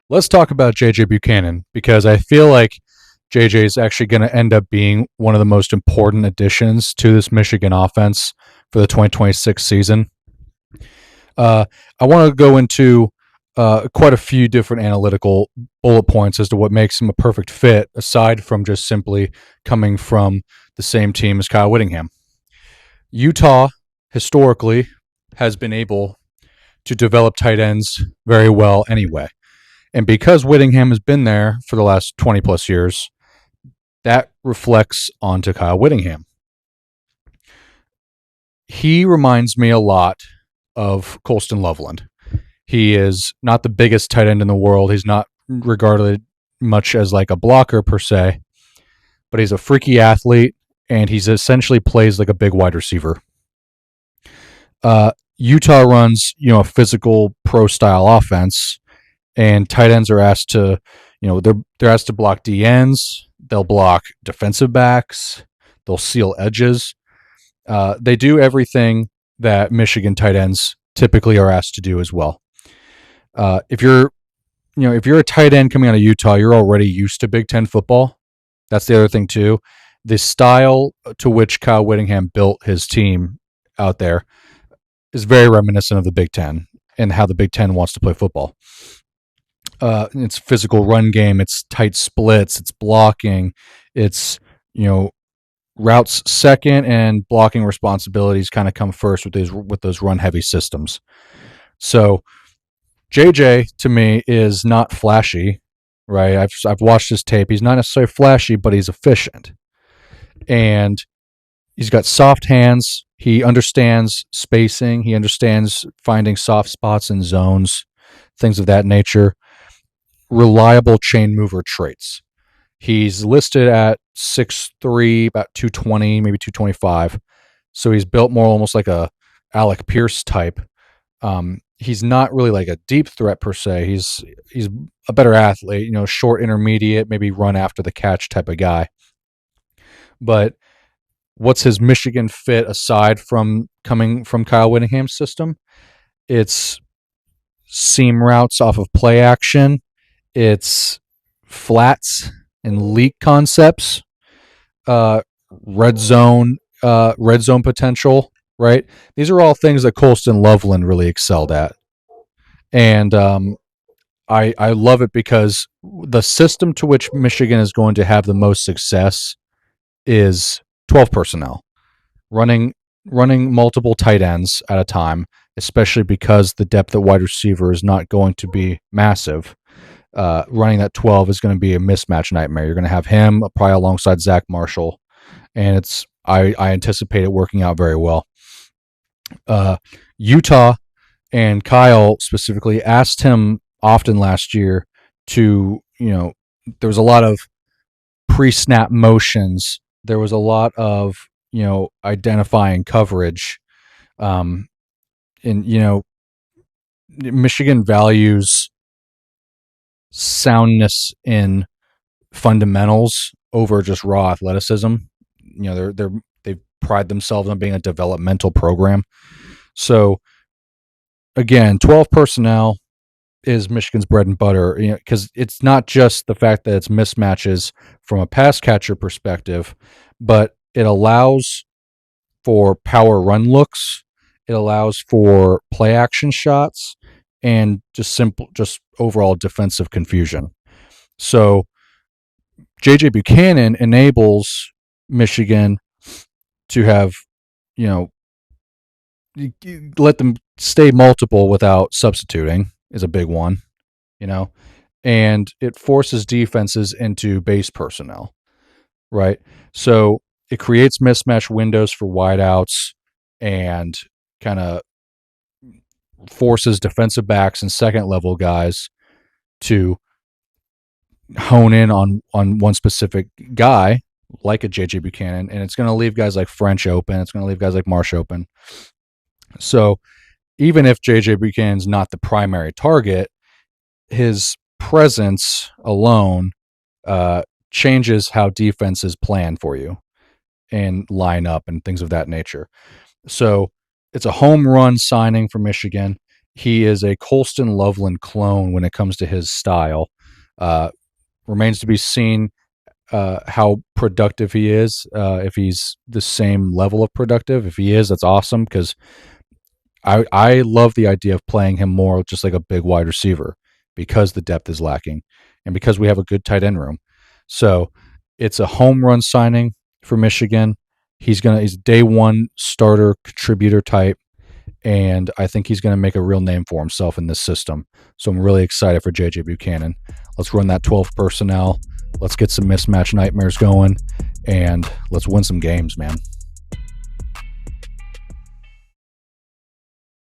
Let's talk about JJ Buchanan because I feel like JJ is actually going to end up being one of the most important additions to this Michigan offense for the 2026 season. Uh, I want to go into quite a few different analytical bullet points as to what makes him a perfect fit, aside from just simply coming from the same team as Kyle Whittingham. Utah historically has been able to develop tight ends very well anyway. And because Whittingham has been there for the last 20 plus years, that reflects onto Kyle Whittingham. He reminds me a lot of Colston Loveland. He is not the biggest tight end in the world. He's not regarded much as like a blocker per se, but he's a freaky athlete and he's essentially plays like a big wide receiver. Utah runs, a physical pro style offense, and tight ends are asked to, they're asked to block DNs. They'll block defensive backs. They'll seal edges. They do everything that Michigan tight ends typically are asked to do as well. If you're a tight end coming out of Utah, you're already used to Big Ten football. That's the other thing too. The style to which Kyle Whittingham built his team out there is very reminiscent of the Big Ten and how the Big Ten wants to play football. It's physical run game. It's tight splits. It's blocking. It's, routes second and blocking responsibilities kind of come first with those run heavy systems. So JJ to me is not flashy, right? I've watched his tape. He's not necessarily flashy, but he's efficient. And he's got soft hands. He understands spacing. He understands finding soft spots in zones, things of that nature. Reliable chain mover traits. He's listed at 6'3", about 220, maybe 225. So he's built more almost like a Alec Pierce type. He's not really like a deep threat per se. He's a better athlete, short intermediate, maybe run after the catch type of guy. But what's his Michigan fit aside from coming from Kyle Whittingham's system? It's seam routes off of play action. It's flats and leak concepts, red zone potential, right? These are all things that Colston Loveland really excelled at. And I love it because the system to which Michigan is going to have the most success is 12 personnel, running multiple tight ends at a time, especially because the depth at wide receiver is not going to be massive. Running that 12 is going to be a mismatch nightmare. You're going to have him probably alongside Zach Marshall, and I anticipate it working out very well. Utah and Kyle specifically asked him often last year to, there was a lot of pre-snap motions. There was a lot of, identifying coverage. And, Michigan values soundness in fundamentals over just raw athleticism. They pride themselves on being a developmental program. So again, 12 personnel is Michigan's bread and butter, because it's not just the fact that it's mismatches from a pass catcher perspective, but it allows for power run looks. It allows for play action shots and just overall defensive confusion. So JJ Buchanan enables Michigan to have, let them stay multiple without substituting is a big one, and it forces defenses into base personnel, right? So it creates mismatch windows for wideouts and kind of forces defensive backs and second level guys to hone in on one specific guy like a JJ Buchanan, and it's going to leave guys like French open. It's going to leave guys like Marsh open. So even if JJ Buchanan's not the primary target, his presence alone changes how defenses plan for you and line up and things of that nature. So it's a home run signing for Michigan. he is a Colston Loveland clone when it comes to his style. Uh, Remains to be seen how productive he is. If he's the same level of productive, if he is, that's awesome because I love the idea of playing him more just like a big wide receiver because the depth is lacking and because we have a good tight end room. So it's a home run signing for Michigan. He's day one starter contributor type, and I think he's gonna make a real name for himself in this system. So I'm really excited for JJ Buchanan. Let's run that 12 personnel. Let's get some mismatch nightmares going, and let's win some games, man.